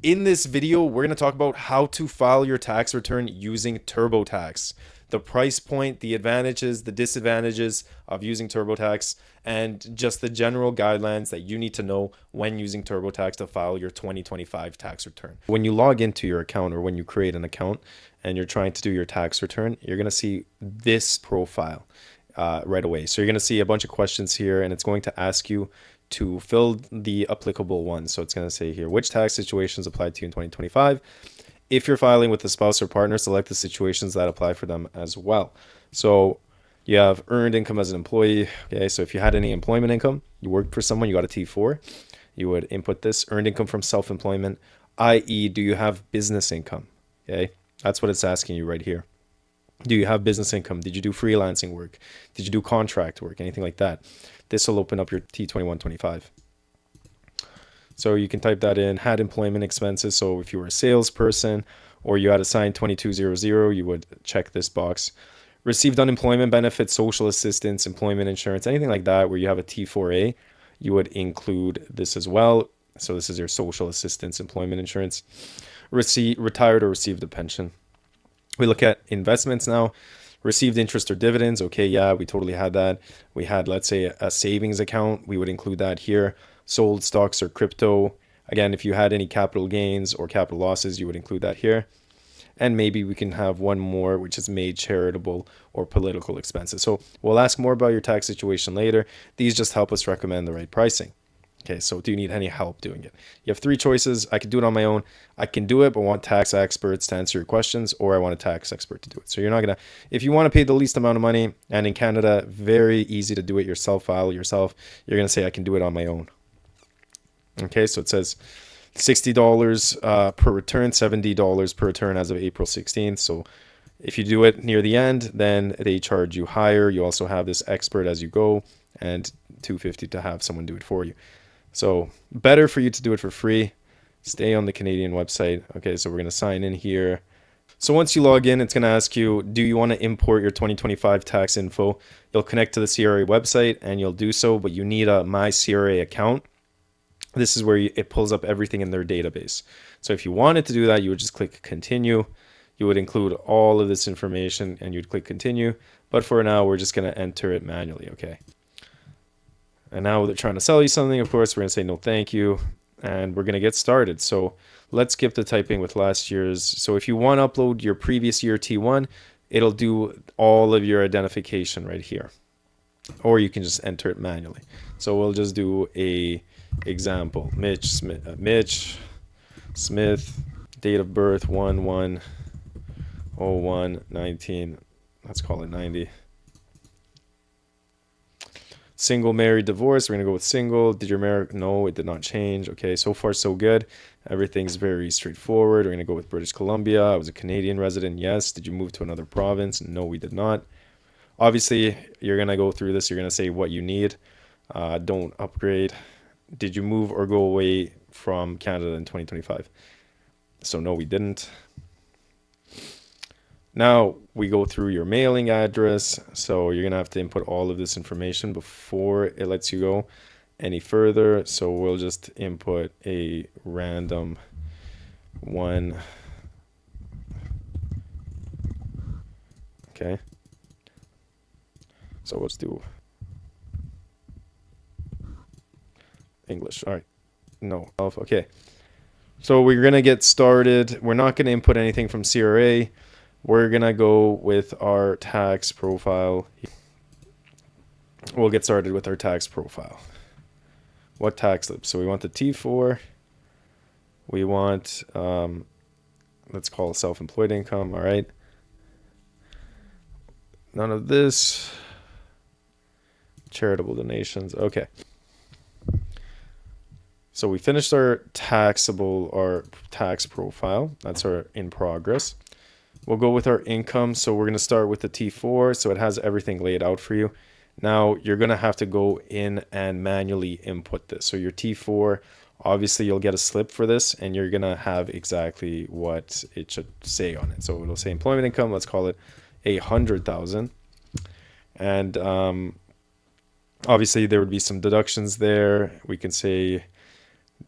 In this video, we're going to talk about how to file your tax return using TurboTax, the price point, the advantages, the disadvantages of using TurboTax, and just the general guidelines that you need to know when using TurboTax to file your 2025 tax return. When you log into your account or when you create an account and you're trying to do your tax return, you're going to see this profile right away. So you're going to see a bunch of questions here, and it's going to ask you to fill the applicable ones. So it's going to say here, which tax situations apply to you in 2025? If you're filing with a spouse or partner, select the situations that apply for them as well. So you have earned income as an employee. Okay, so if you had any employment income, you worked for someone, you got a T4, you would input this. Earned income from self-employment, i.e., do you have business income? Okay, that's what it's asking you right here. Do you have business income? Did you do freelancing work? Did you do contract work? Anything like that? This will open up your T2125. So you can type that in. Had employment expenses. So if you were a salesperson or you had assigned 2200, you would check this box. Received unemployment benefits, social assistance, employment insurance, anything like that where you have a T4A, you would include this as well. So this is your social assistance, employment insurance. Retired or received a pension. We look at investments now. Received interest or dividends. Okay, yeah, we totally had that. We had, let's say, a savings account. We would include that here. Sold stocks or crypto. Again, if you had any capital gains or capital losses, you would include that here. And maybe we can have one more, which is made charitable or political expenses. So we'll ask more about your tax situation later. These just help us recommend the right pricing. Okay, so do you need any help doing it? You have three choices. I can do it on my own. I can do it, but want tax experts to answer your questions, or I want a tax expert to do it. So you're not going to, if you want to pay the least amount of money, and in Canada, very easy to do it yourself, file yourself, you're going to say, I can do it on my own. Okay, so it says $60 per return, $70 per return as of April 16th. So if you do it near the end, then they charge you higher. You also have this expert as you go, and $250 to have someone do it for you. So better for you to do it for free. Stay on the Canadian website. Okay, so we're going to sign in here. So once you log in, it's going to ask you, do you want to import your 2025 tax info? You'll connect to the CRA website and you'll do so, but you need a My CRA account. This is where it pulls up everything in their database. So if you wanted to do that, you would just click continue. You would include all of this information and you'd click continue. But for now, we're just going to enter it manually, okay? And now they're trying to sell you something. Of course, we're going to say no thank you. And we're going to get started. So let's skip the typing with last year's. So if you want to upload your previous year T1, it'll do all of your identification right here. Or you can just enter it manually. So we'll just do a example. Mitch Smith, date of birth 1/1/01/19. Let's call it 90. Single, married, divorced. We're going to go with single. Did your marriage? No, it did not change. Okay, so far so good. Everything's very straightforward. We're going to go with British Columbia. I was a Canadian resident. Yes. Did you move to another province? No, we did not. Obviously, you're going to go through this. You're going to say what you need. Don't upgrade. Did you move or go away from Canada in 2025? So no, we didn't. Now we go through your mailing address. So you're going to have to input all of this information before it lets you go any further. So we'll just input a random one. Okay. So let's do English. All right. No. Okay. So we're going to get started. We're not going to input anything from CRA. We're going to go with our tax profile. We'll get started with our tax profile. What tax slip? So we want the T4. We want, let's call it self-employed income. All right. None of this. Charitable donations. Okay. So we finished our tax profile. That's our in progress. We'll go with our income. So we're going to start with the T4. So it has everything laid out for you. Now you're going to have to go in and manually input this. So your T4, obviously you'll get a slip for this and you're going to have exactly what it should say on it. So it'll say employment income. Let's call it 100,000. And obviously there would be some deductions there. We can say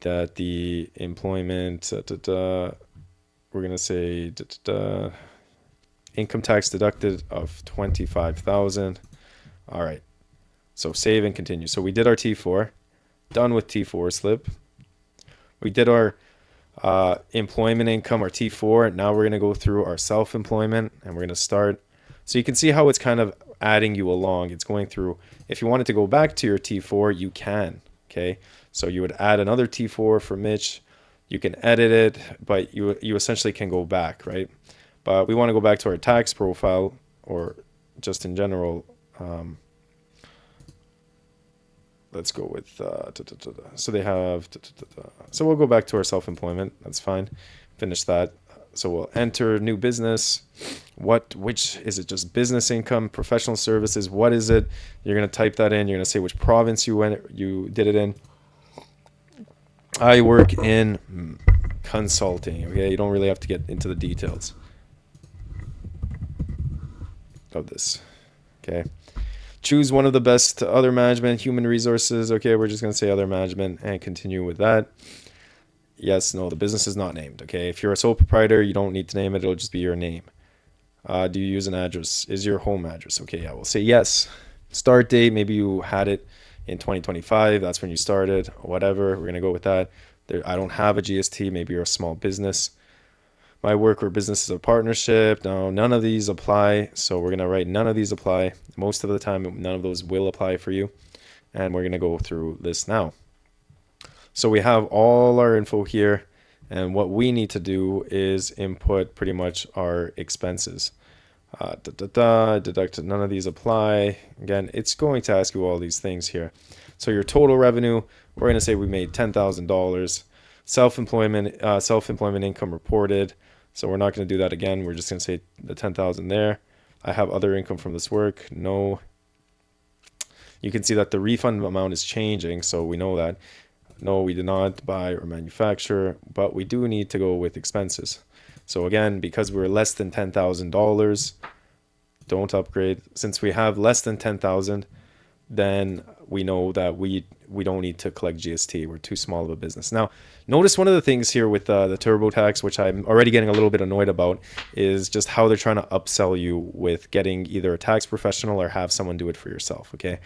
that the employment, we're going to say income tax deducted of 25,000. All right. So save and continue. So we did our T4, done with T4 slip. We did our employment income, our T4. Now we're going to go through our self-employment and we're going to start. So you can see how it's kind of adding you along. It's going through. If you wanted to go back to your T4, you can. Okay. So you would add another T4 for Mitch. You can edit it, but you essentially can go back, right? But we want to go back to our tax profile, or just in general. Let's go with, so they have, so we'll go back to our self-employment. That's fine. Finish that. So we'll enter new business. Which is it? Just business income, professional services. What is it? You're going to type that in. You're going to say which province you did it in. I work in consulting. Okay. You don't really have to get into the details of this. Okay. Choose one of the best other management, human resources. Okay, we're just going to say other management and continue with that. Yes, no, the business is not named. Okay, if you're a sole proprietor, you don't need to name it. It'll just be your name. Do you use an address? Is your home address? Okay, yeah, we'll say yes. Start date, maybe you had it in 2025. That's when you started, whatever. We're going to go with that. I don't have a GST. Maybe you're a small business. My work or business is a partnership. No, none of these apply. So we're going to write none of these apply. Most of the time, none of those will apply for you. And we're going to go through this now. So we have all our info here. And what we need to do is input pretty much our expenses. Deduct, none of these apply. Again, it's going to ask you all these things here. So your total revenue, we're going to say we made $10,000. Self-employment income reported. So we're not going to do that again. We're just going to say the 10,000 there. I have other income from this work. No. You can see that the refund amount is changing. So we know that. No, we did not buy or manufacture, but we do need to go with expenses. So again, because we're less than $10,000, don't upgrade. Since we have less than 10,000, then we know that we don't need to collect GST. We're too small of a business. Now, notice one of the things here with the TurboTax, which I'm already getting a little bit annoyed about, is just how they're trying to upsell you with getting either a tax professional or have someone do it for yourself, okay?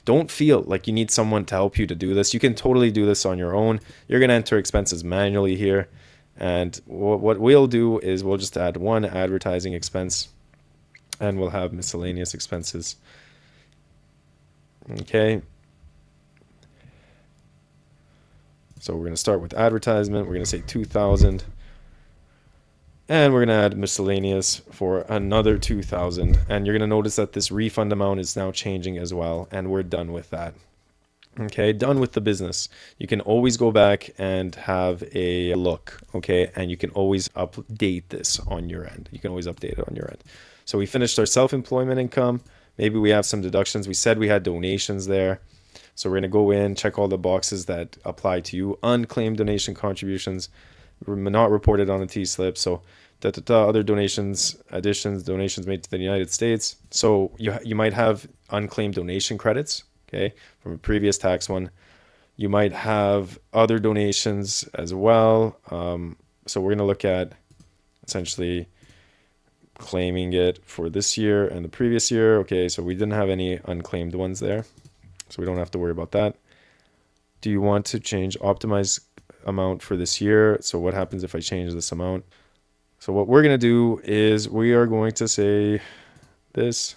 Don't feel like you need someone to help you to do this. You can totally do this on your own. You're going to enter expenses manually here. And what we'll do is we'll just add one advertising expense and we'll have miscellaneous expenses. Okay. So we're going to start with advertisement. We're going to say 2,000. And we're going to add miscellaneous for another 2,000. And you're going to notice that this refund amount is now changing as well. And we're done with that. Okay, done with the business. You can always go back and have a look, okay? And you can always update this on your end. You can always update it on your end. So we finished our self-employment income. Maybe we have some deductions. We said we had donations there. So we're going to go in, check all the boxes that apply to you. Unclaimed donation contributions, not reported on the T-slip. So other donations, additions, donations made to the United States. So you might have unclaimed donation credits. Okay, from a previous tax one. You might have other donations as well. So we're going to look at essentially claiming it for this year and the previous year. Okay, so we didn't have any unclaimed ones there, so we don't have to worry about that. Do you want to change optimize amount for this year? So what happens if I change this amount? So what we're going to do is we are going to say this.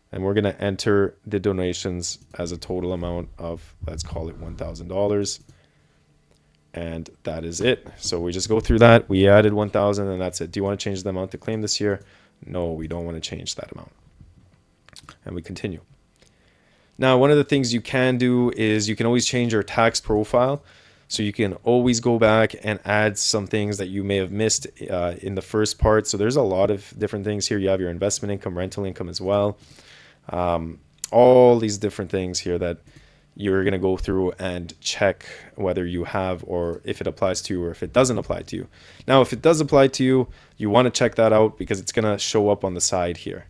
And we're going to enter the donations as a total amount of, let's call it $1,000. And that is it. So we just go through that. We added 1,000 and that's it. Do you want to change the amount to claim this year? No, we don't want to change that amount. And we continue. Now, one of the things you can do is you can always change your tax profile. So you can always go back and add some things that you may have missed in the first part. So there's a lot of different things here. You have your investment income, rental income as well. All these different things here that you're going to go through and check whether you have or if it applies to you or if it doesn't apply to you. Now, if it does apply to you, you want to check that out because it's going to show up on the side here.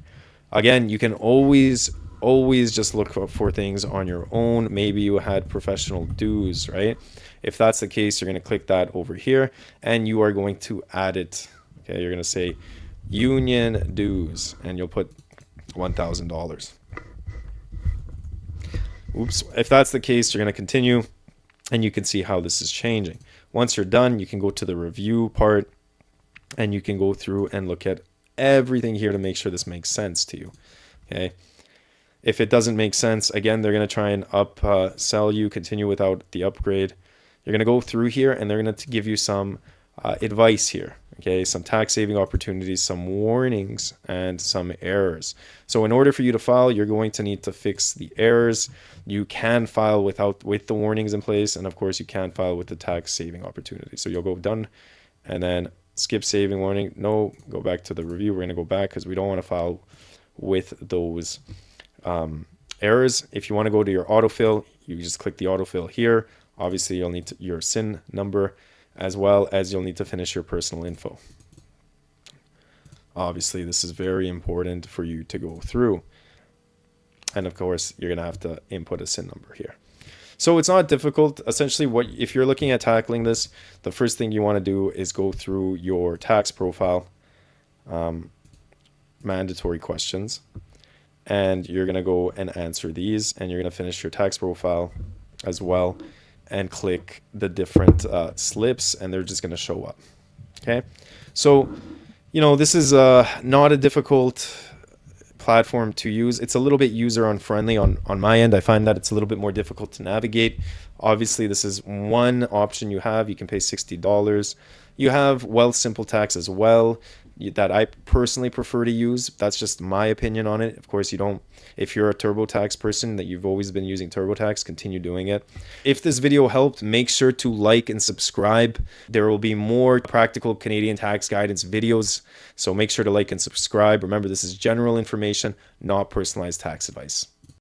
Again, you can always always just look for things on your own. Maybe you had professional dues, right? If that's the case, you're going to click that over here and you are going to add it. Okay, you're going to say union dues and you'll put $1,000. Oops. If that's the case, you're going to continue and you can see how this is changing. Once you're done, you can go to the review part and you can go through and look at everything here to make sure this makes sense to you. Okay. If it doesn't make sense, again, they're going to try and sell you, continue without the upgrade. You're going to go through here and they're going to give you some advice here. Okay, some tax saving opportunities, some warnings, and some errors. So in order for you to file, you're going to need to fix the errors. You can file with the warnings in place, and of course you can file with the tax saving opportunity. So you'll go done and then skip saving warning. No, go back to the review. We're going to go back because we don't want to file with those errors. If you want to go to your autofill, you just click the autofill here. Obviously you'll need your SIN number, as well as you'll need to finish your personal info. Obviously, this is very important for you to go through. And of course, you're going to have to input a SIN number here. So it's not difficult. Essentially, if you're looking at tackling this, the first thing you want to do is go through your tax profile, mandatory questions, and you're going to go and answer these, and you're going to finish your tax profile as well, and click the different slips and they're just going to show up. Okay, so this is not a difficult platform to use. It's a little bit user unfriendly on my end. I find that it's a little bit more difficult to navigate. Obviously, this is one option you have. You can pay $60. You have Wealth Simple Tax as well that I personally prefer to use. That's just my opinion on it. Of course, if you're a TurboTax person that you've always been using TurboTax, continue doing it. If this video helped, make sure to like and subscribe. There will be more practical Canadian tax guidance videos, so make sure to like and subscribe. Remember, this is general information, not personalized tax advice.